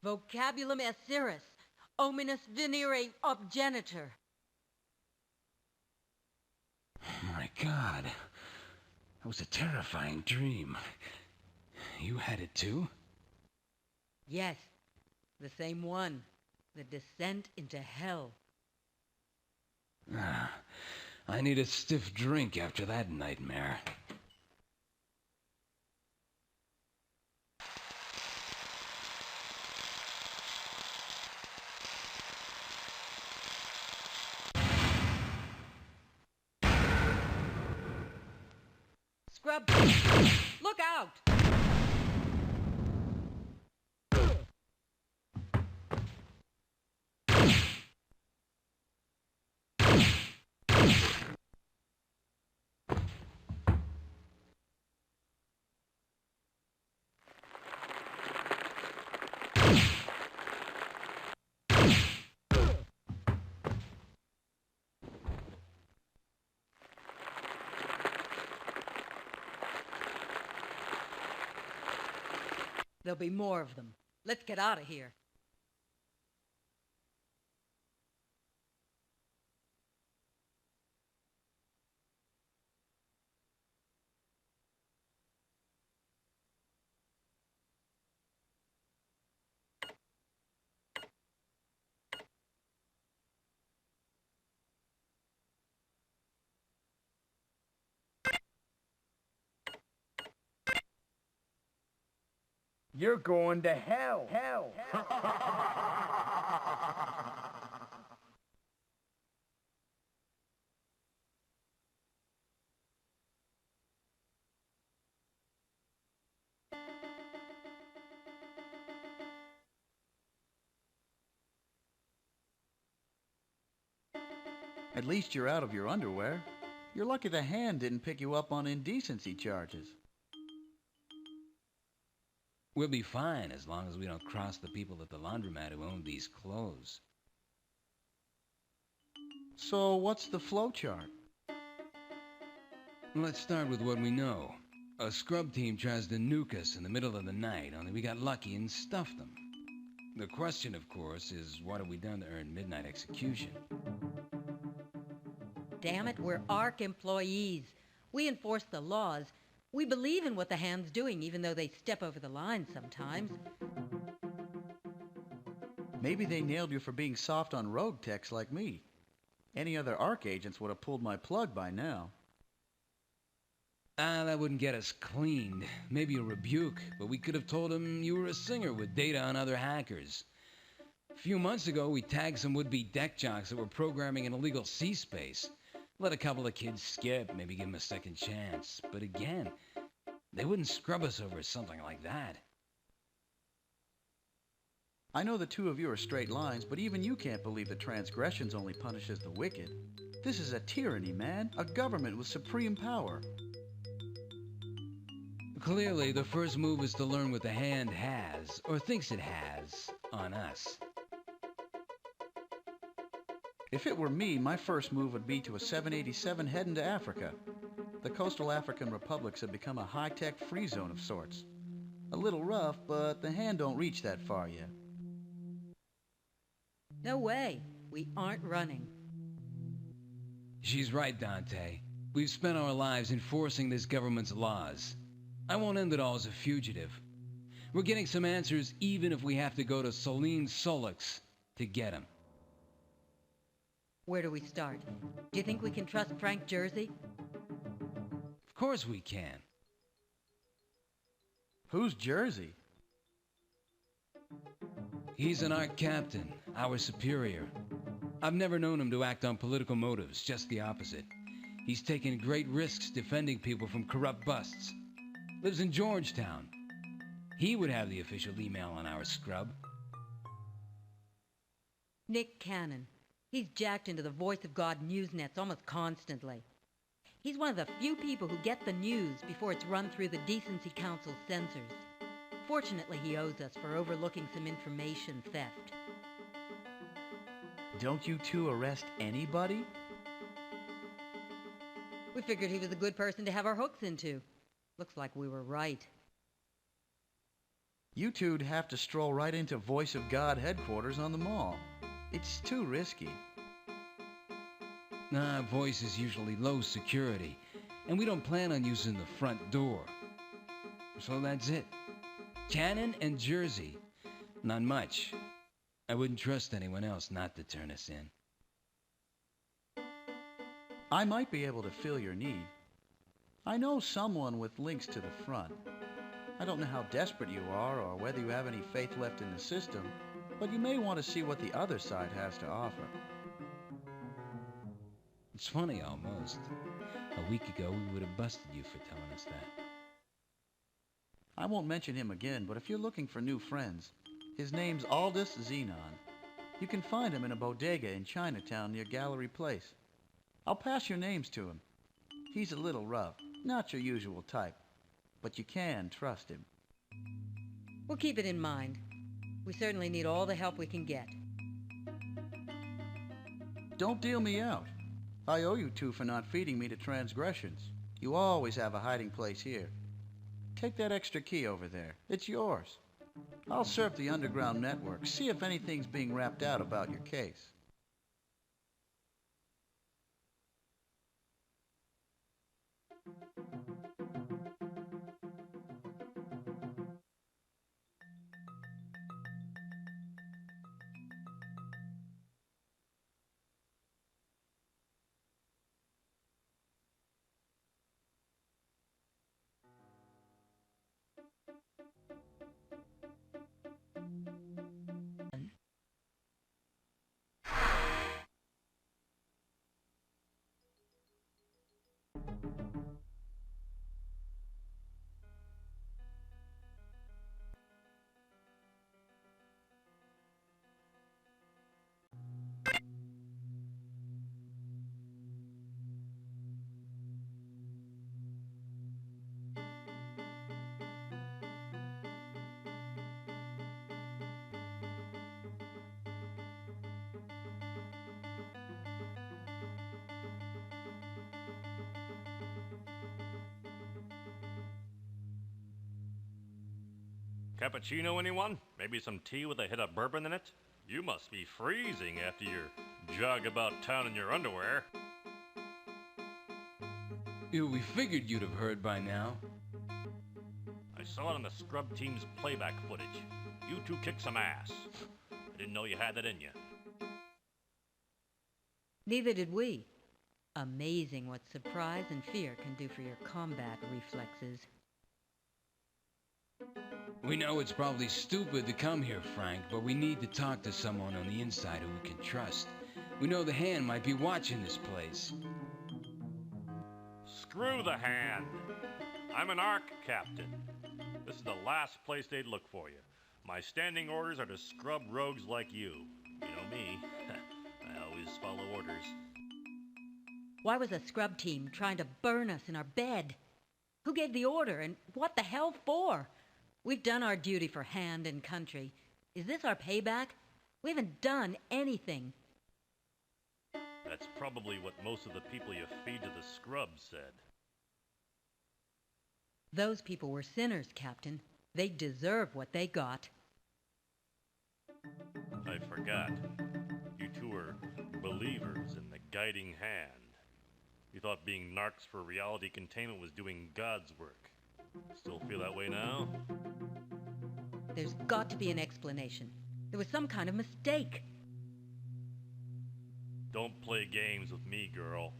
Vocabulum Asiris, ominous venere obgenitor. My God. That was a terrifying dream. You had it too? Yes, the same one. The descent into hell. I need a stiff drink after that nightmare. Scrub! Look out! There'll be more of them. Let's get out of here. You're going to hell. At least you're out of your underwear. You're lucky the hand didn't pick you up on indecency charges. We'll be fine as long as we don't cross the people at the laundromat who own these clothes. So what's the flowchart? Let's start with what we know. A scrub team tries to nuke us in the middle of the night, only we got lucky and stuffed them. The question, of course, is what have we done to earn midnight execution? Damn it, we're ARC employees. We enforce the laws. We believe in what the hand's doing, even though they step over the line sometimes. Maybe they nailed you for being soft on rogue techs like me. Any other ARC agents would have pulled my plug by now. That wouldn't get us cleaned. Maybe a rebuke, but we could have told them you were a singer with data on other hackers. A few months ago, we tagged some would-be deck jocks that were programming an illegal C-space. Let a couple of kids skip, maybe give them a second chance. But again, they wouldn't scrub us over something like that. I know the two of you are straight lines, but even you can't believe that transgressions only punishes the wicked. This is a tyranny, man. A government with supreme power. Clearly, the first move is to learn what the hand has, or thinks it has, on us. If it were me, my first move would be to a 787 heading to Africa. The coastal African republics have become a high-tech free zone of sorts. A little rough, but the hand don't reach that far yet. No way. We aren't running. She's right, Dante. We've spent our lives enforcing this government's laws. I won't end it all as a fugitive. We're getting some answers even if we have to go to Celine Solix to get them. Where do we start? Do you think we can trust Frank Jersey? Of course we can. Who's Jersey? He's an ARC captain, our superior. I've never known him to act on political motives, just the opposite. He's taken great risks defending people from corrupt busts. Lives in Georgetown. He would have the official email on our scrub. Nick Cannon. He's jacked into the Voice of God newsnets almost constantly. He's one of the few people who get the news before it's run through the Decency Council's censors. Fortunately, he owes us for overlooking some information theft. Don't you two arrest anybody? We figured he was a good person to have our hooks into. Looks like we were right. You two'd have to stroll right into Voice of God headquarters on the mall. It's too risky. Nah, Voice is usually low security, and we don't plan on using the front door. So that's it. Cannon and Jersey. Not much. I wouldn't trust anyone else not to turn us in. I might be able to fill your need. I know someone with links to the front. I don't know how desperate you are or whether you have any faith left in the system, but you may want to see what the other side has to offer. It's funny, almost. A week ago, we would have busted you for telling us that. I won't mention him again, but if you're looking for new friends, his name's Aldous Xenon. You can find him in a bodega in Chinatown near Gallery Place. I'll pass your names to him. He's a little rough, not your usual type, but you can trust him. We'll keep it in mind. We certainly need all the help we can get. Don't deal me out. I owe you two for not feeding me to transgressions. You always have a hiding place here. Take that extra key over there. It's yours. I'll surf the underground network, see if anything's being rapped out about your case. Cappuccino, anyone? Maybe some tea with a hit of bourbon in it? You must be freezing after your jog about town in your underwear. Yeah, we figured you'd have heard by now. I saw it on the scrub team's playback footage. You two kicked some ass. I didn't know you had that in you. Neither did we. Amazing what surprise and fear can do for your combat reflexes. We know it's probably stupid to come here, Frank, but we need to talk to someone on the inside who we can trust. We know the Hand might be watching this place. Screw the Hand. I'm an ARC captain. This is the last place they'd look for you. My standing orders are to scrub rogues like you. You know me. I always follow orders. Why was a scrub team trying to burn us in our bed? Who gave the order, and what the hell for? We've done our duty for Hand and country. Is this our payback? We haven't done anything. That's probably what most of the people you feed to the scrubs said. Those people were sinners, Captain. They deserve what they got. I forgot. You two are believers in the guiding Hand. You thought being narcs for reality containment was doing God's work. Still feel that way now? There's got to be an explanation. There was some kind of mistake. Don't play games with me, girl.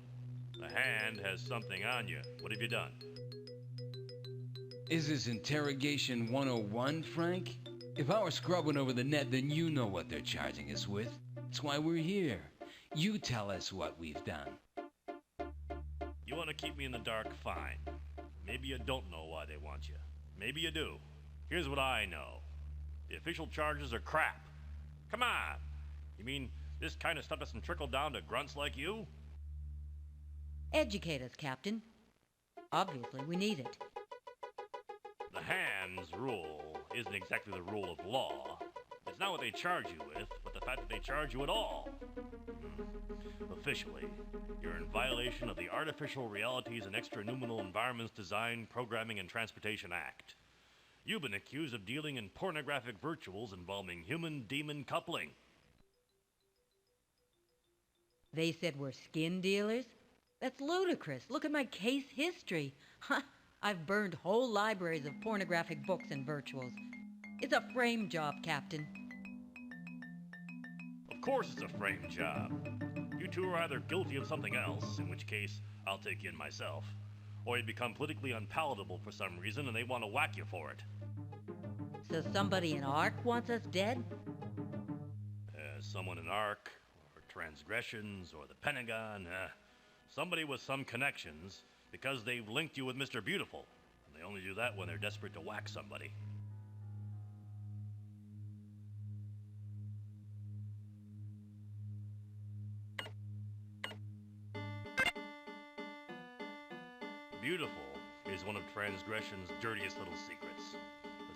The Hand has something on you. What have you done? Is this Interrogation 101, Frank? If our scrub went over the net, then you know what they're charging us with. That's why we're here. You tell us what we've done. You want to keep me in the dark? Fine. Maybe you don't know why they want you. Maybe you do. Here's what I know. The official charges are crap. Come on. You mean this kind of stuff doesn't trickle down to grunts like you? Educate us, Captain. Obviously, we need it. The Hand's rule isn't exactly the rule of law. It's not what they charge you with, but the fact that they charge you at all. Officially, you're in violation of the Artificial Realities and Extranuminal Environments Design, Programming, and Transportation Act. You've been accused of dealing in pornographic virtuals involving human-demon coupling. They said we're skin dealers? That's ludicrous. Look at my case history. I've burned whole libraries of pornographic books and virtuals. It's a frame job, Captain. Of course it's a frame job. You two are either guilty of something else, in which case I'll take you in myself, or you become politically unpalatable for some reason and they want to whack you for it. So somebody in ARC wants us dead? Someone in ARC, or Transgressions, or the Pentagon, somebody with some connections, because they've linked you with Mr. Beautiful. And they only do that when they're desperate to whack somebody. Beautiful is one of Transgression's dirtiest little secrets.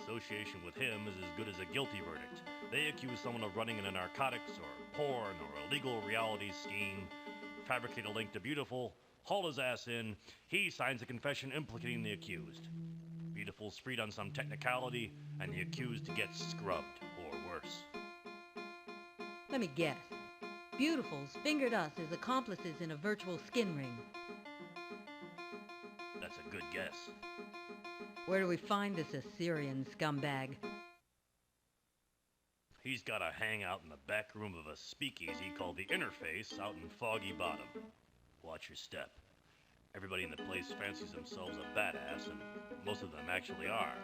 Association with him is as good as a guilty verdict. They accuse someone of running in a narcotics or porn or illegal reality scheme, fabricate a link to Beautiful, haul his ass in, he signs a confession implicating the accused. Beautiful's freed on some technicality, and the accused gets scrubbed, or worse. Let me guess. Beautiful's fingered us as accomplices in a virtual skin ring. That's a good guess. Where do we find this Assyrian scumbag? He's got a hangout in the back room of a speakeasy called the Interface out in Foggy Bottom. Watch your step. Everybody in the place fancies themselves a badass, and most of them actually are.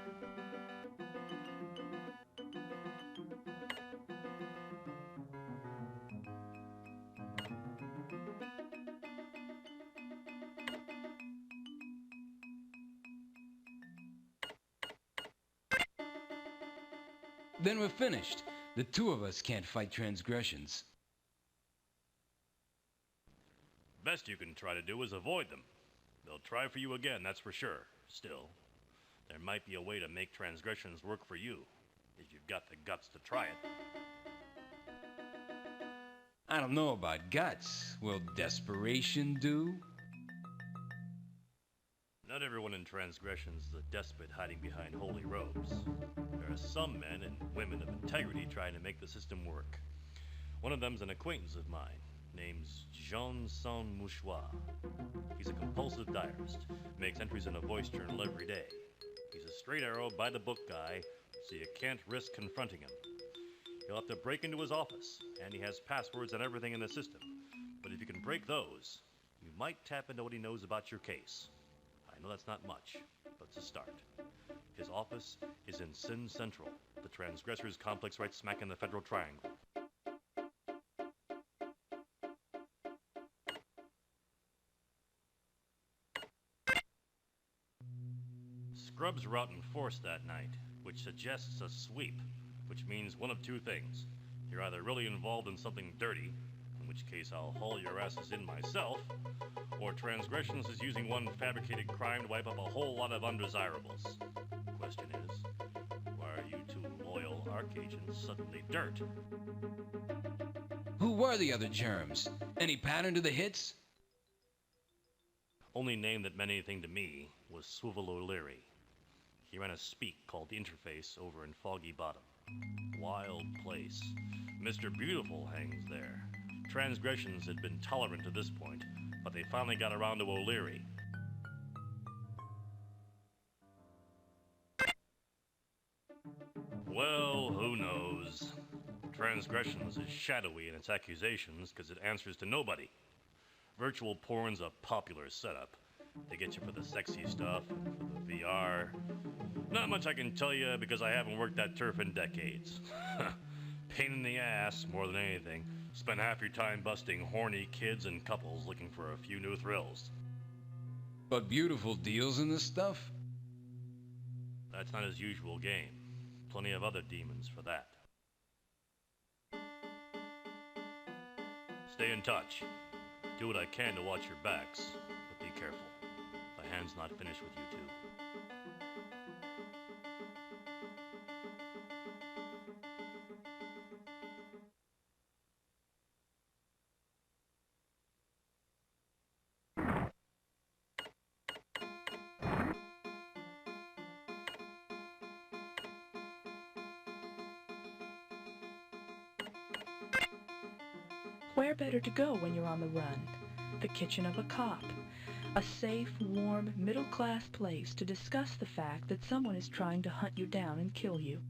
Then we're finished. The two of us can't fight Transgressions. Best you can try to do is avoid them. They'll try for you again, that's for sure. Still, there might be a way to make Transgressions work for you, if you've got the guts to try it. I don't know about guts. Will desperation do? Not everyone in Transgressions is a despot hiding behind holy robes. There are some men and women of integrity trying to make the system work. One of them's an acquaintance of mine, named Jean Saint-Mouchoir. He's a compulsive diarist, makes entries in a voice journal every day. He's a straight arrow, by-the-book guy, so you can't risk confronting him. You'll have to break into his office, and he has passwords on everything in the system. But if you can break those, you might tap into what he knows about your case. I know that's not much, but it's a start. His office is in Sin Central, the Transgressors complex right smack in the Federal Triangle. Scrubs were out in force that night, which suggests a sweep, which means one of two things. You're either really involved in something dirty, in which case I'll haul your asses in myself, or Transgressions is using one fabricated crime to wipe up a whole lot of undesirables. Question is, why are you two loyal ARC agents suddenly dirt? Who were the other germs? Any pattern to the hits? Only name that meant anything to me was Swivel O'Leary. He ran a speak called the Interface over in Foggy Bottom. Wild place. Mr. Beautiful hangs there. Transgressions had been tolerant to this point, but they finally got around to O'Leary. Well, who knows? Transgressions is shadowy in its accusations because it answers to nobody. Virtual porn's a popular setup. They get you for the sexy stuff, and for the VR. Not much I can tell you because I haven't worked that turf in decades. Pain in the ass more than anything. Spend half your time busting horny kids and couples looking for a few new thrills. But Beautiful deals in this stuff? That's not his usual game. Plenty of other demons for that. Stay in touch. Do what I can to watch your backs, but be careful. The hand's not finished with you two. Where better to go when you're on the run? The kitchen of a cop. A safe, warm, middle-class place to discuss the fact that someone is trying to hunt you down and kill you.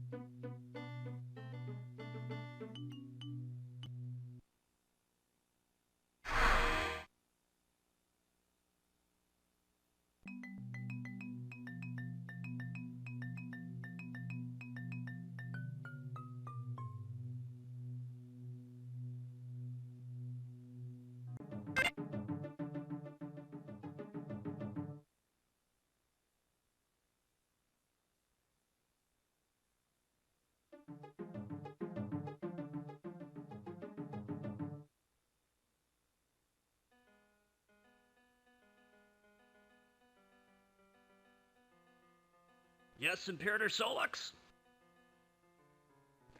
Yes, Imperator Solux?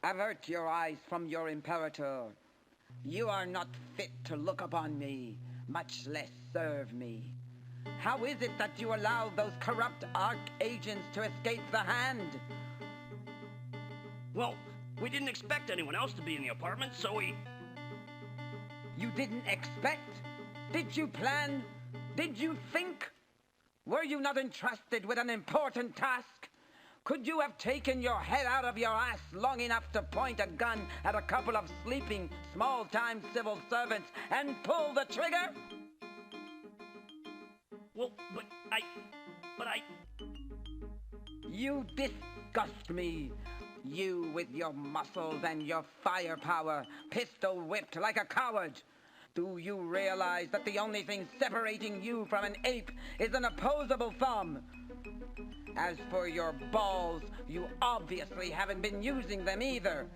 Avert your eyes from your Imperator. You are not fit to look upon me, much less serve me. How is it that you allow those corrupt arch-agents to escape the hand? Well, we didn't expect anyone else to be in the apartment, so we... You didn't expect? Did you plan? Did you think? Were you not entrusted with an important task? Could you have taken your head out of your ass long enough to point a gun at a couple of sleeping, small-time civil servants and pull the trigger? Well, but I... You disgust me. You with your muscles and your firepower, pistol-whipped like a coward. Do you realize that the only thing separating you from an ape is an opposable thumb? As for your balls, you obviously haven't been using them either.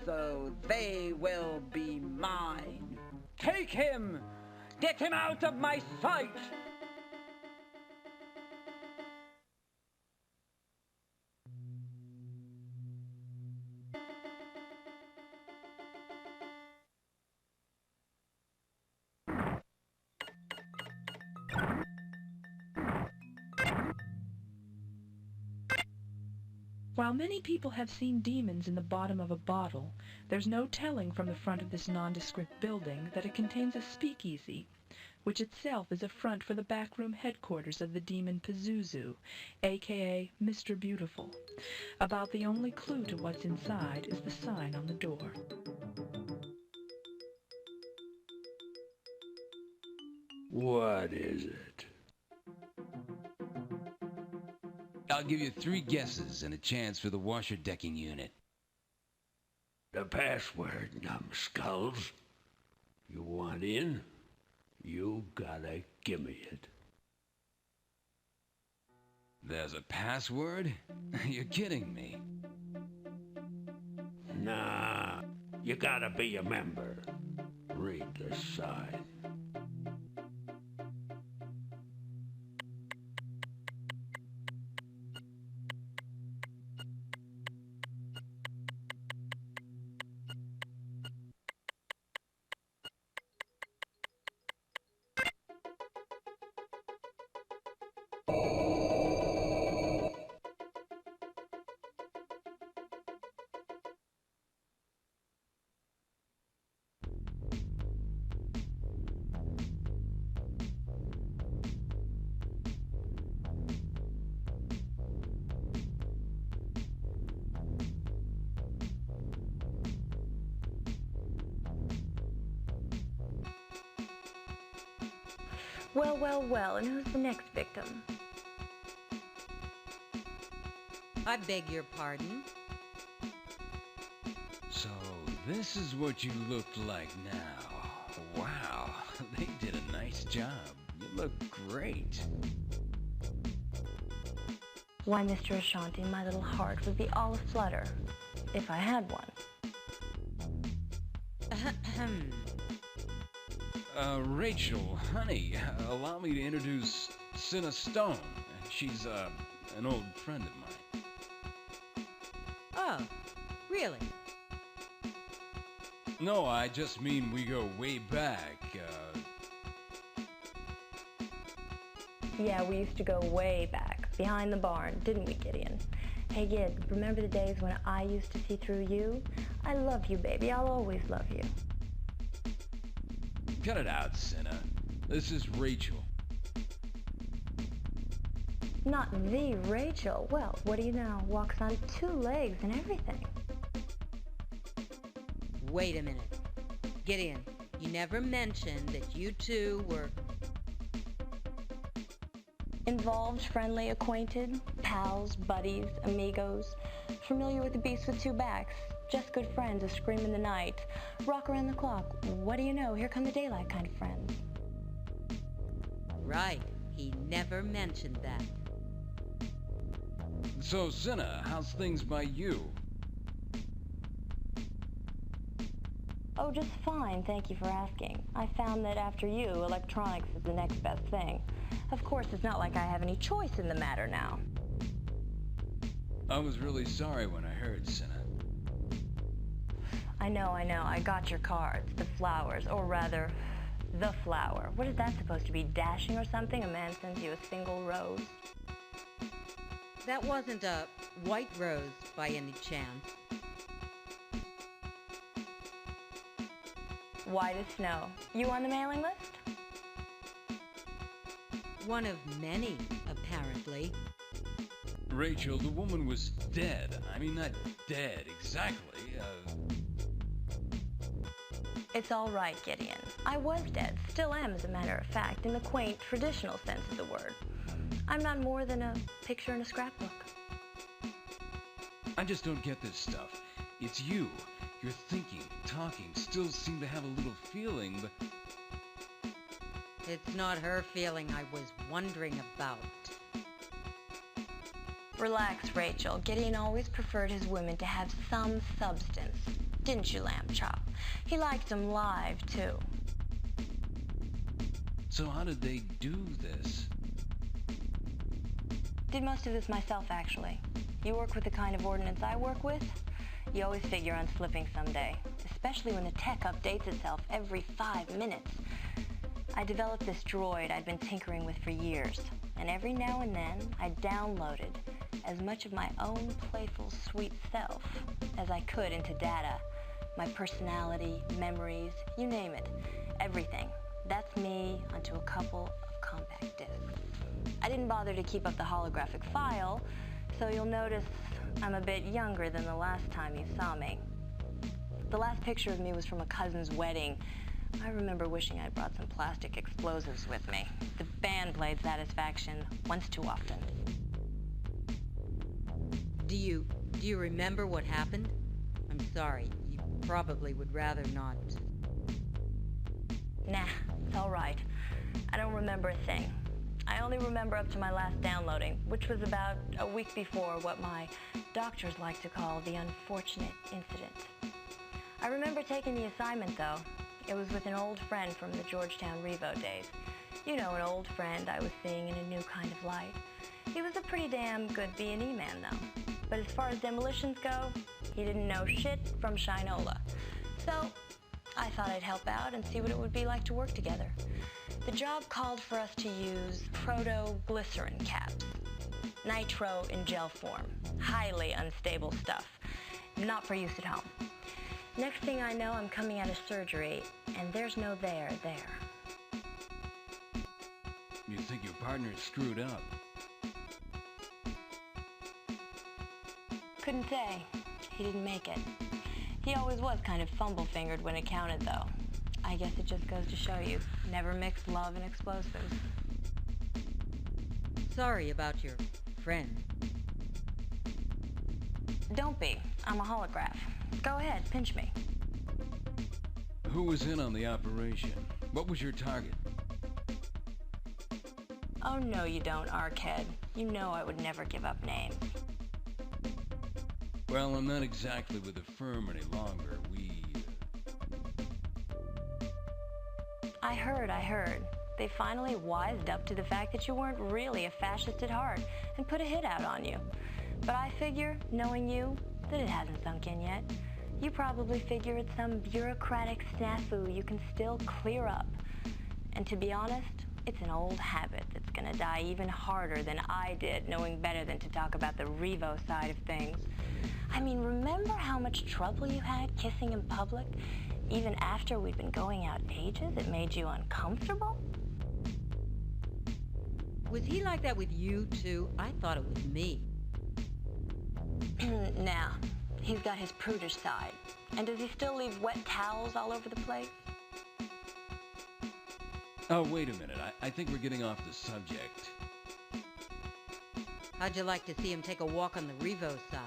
So they will be mine. Take him! Get him out of my sight! While many people have seen demons in the bottom of a bottle, there's no telling from the front of this nondescript building that it contains a speakeasy, which itself is a front for the backroom headquarters of the demon Pazuzu, aka Mr. Beautiful. About the only clue to what's inside is the sign on the door. What is it? I'll give you 3 guesses and a chance for the washer decking unit. The password, numbskulls. You want in? You gotta give me it. There's a password? You're kidding me. Nah, you gotta be a member. Read the sign. Well, well, well, and who's the next victim? I beg your pardon? So, this is what you look like now. Wow, they did a nice job. You look great. Why, Mr. Ashanti, my little heart would be all aflutter if I had one. Rachel, honey, allow me to introduce Cinna Stone. She's, an old friend of mine. Oh, really? No, I just mean we go way back, Yeah, we used to go way back, behind the barn, didn't we, Gideon? Hey, Gid, remember the days when I used to see through you? I love you, baby. I'll always love you. Cut it out, Cinna. This is Rachel. Not the Rachel. Well, what do you know? Walks on 2 legs and everything. Wait a minute. Gideon, you never mentioned that you two were... Involved, friendly, acquainted, pals, buddies, amigos, familiar with the beast with 2 backs, just good friends, a scream in the night, rock around the clock. What do you know? Here come the daylight kind of friends. Right. He never mentioned that. So, Cinna, how's things by you? Oh, just fine, thank you for asking. I found that after you, electronics is the next best thing. Of course, it's not like I have any choice in the matter now. I was really sorry when I heard, Cinna. I know. I got your cards, the flowers, or rather, the flower. What is that supposed to be, dashing or something? A man sends you a single rose? That wasn't a white rose by any chance. White as snow. You on the mailing list? One of many, apparently. Rachel, the woman was dead. I mean, not dead exactly. It's all right, Gideon. I was dead, still am as a matter of fact, in the quaint, traditional sense of the word. I'm not more than a picture in a scrapbook. I just don't get this stuff. It's you. You're thinking, talking, still seem to have a little feeling, but... It's not her feeling I was wondering about. Relax, Rachel. Gideon always preferred his women to have some substance. Didn't you, Lamb Chop? He liked them live, too. So how did they do this? Did most of this myself, actually. You work with the kind of ordnance I work with, you always figure on slipping someday, especially when the tech updates itself every 5 minutes. I developed this droid I'd been tinkering with for years, and every now and then I downloaded as much of my own playful, sweet self as I could into data. My personality, memories, you name it, everything. That's me onto a couple of compact discs. I didn't bother to keep up the holographic file, so you'll notice I'm a bit younger than the last time you saw me. The last picture of me was from a cousin's wedding. I remember wishing I'd brought some plastic explosives with me. The band played Satisfaction once too often. Do you remember what happened? I'm sorry, you probably would rather not. Nah, it's all right. I don't remember a thing. I only remember up to my last downloading, which was about a week before what my doctors like to call the unfortunate incident. I remember taking the assignment, though. It was with an old friend from the Georgetown Revo days. You know, an old friend I was seeing in a new kind of light. He was a pretty damn good B&E man, though. But as far as demolitions go, he didn't know shit from Shinola. So I thought I'd help out and see what it would be like to work together. The job called for us to use proto-glycerin caps. Nitro in gel form. Highly unstable stuff. Not for use at home. Next thing I know, I'm coming out of surgery, and there's no there. You think your partner screwed up? Couldn't say. He didn't make it. He always was kind of fumble-fingered when it counted, though. I guess it just goes to show you, never mix love and explosives. Sorry about your friend. Don't be. I'm a holograph. Go ahead, pinch me. Who was in on the operation? What was your target? Oh, no, you don't, Arkhead. You know I would never give up names. Well, I'm not exactly with the firm any longer. I heard. They finally wised up to the fact that you weren't really a fascist at heart and put a hit out on you. But I figure, knowing you, that it hasn't sunk in yet. You probably figure it's some bureaucratic snafu you can still clear up. And to be honest, It's an old habit that's gonna die even harder than I did, knowing better than to talk about the Revo side of things. I mean, remember how much trouble you had kissing in public? Even after we'd been going out ages, it made you uncomfortable? Was he like that with you, too? I thought it was me. Now, he's got his prudish side. And does he still leave wet towels all over the place? Oh, wait a minute. I think we're getting off the subject. How'd you like to see him take a walk on the Revo side?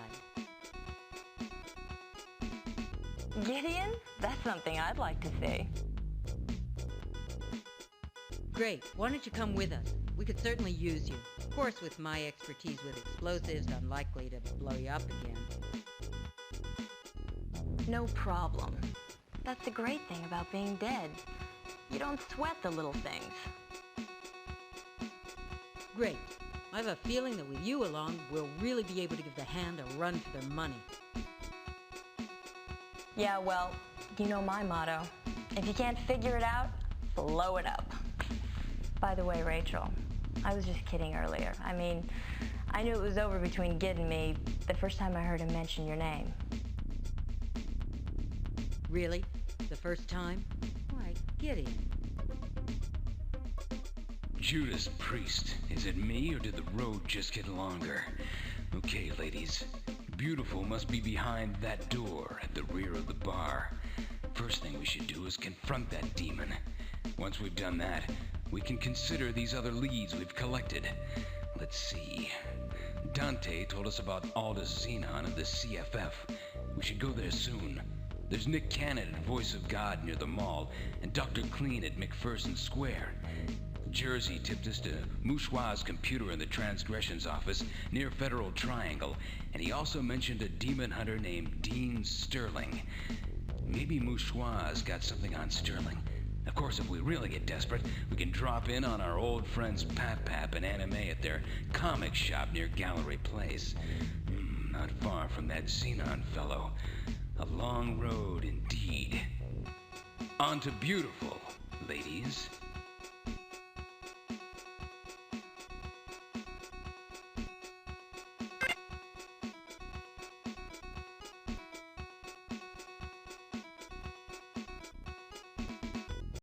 Gideon? That's something I'd like to see. Great. Why don't you come with us? We could certainly use you. Of course, with my expertise with explosives, unlikely to blow you up again. No problem. That's the great thing about being dead. You don't sweat the little things. Great. I have a feeling that with you along, we'll really be able to give the Hand a run for their money. Yeah, well, you know my motto. If you can't figure it out, blow it up. By the way, Rachel, I was just kidding earlier. I mean, I knew it was over between Gid and me the first time I heard him mention your name. Really? The first time? Why, Gideon. Judas Priest. Is it me, or did the road just get longer? Okay, ladies. Beautiful must be behind that door at the rear of the bar. First thing we should do is confront that demon. Once we've done that, we can consider these other leads we've collected. Let's see. Dante told us about Aldous Xenon of the CFF. We should go there soon. There's Nick Cannon at Voice of God near the mall, and Dr. Clean at McPherson Square. Jersey tipped us to Mouchoir's computer in the Transgressions office near Federal Triangle, and he also mentioned a demon hunter named Dean Sterling. Maybe Mouchoir's got something on Sterling. Of course, if we really get desperate, we can drop in on our old friends Pap and Anime at their comic shop near Gallery Place. Not far from that Xenon fellow. A long road indeed. On to beautiful.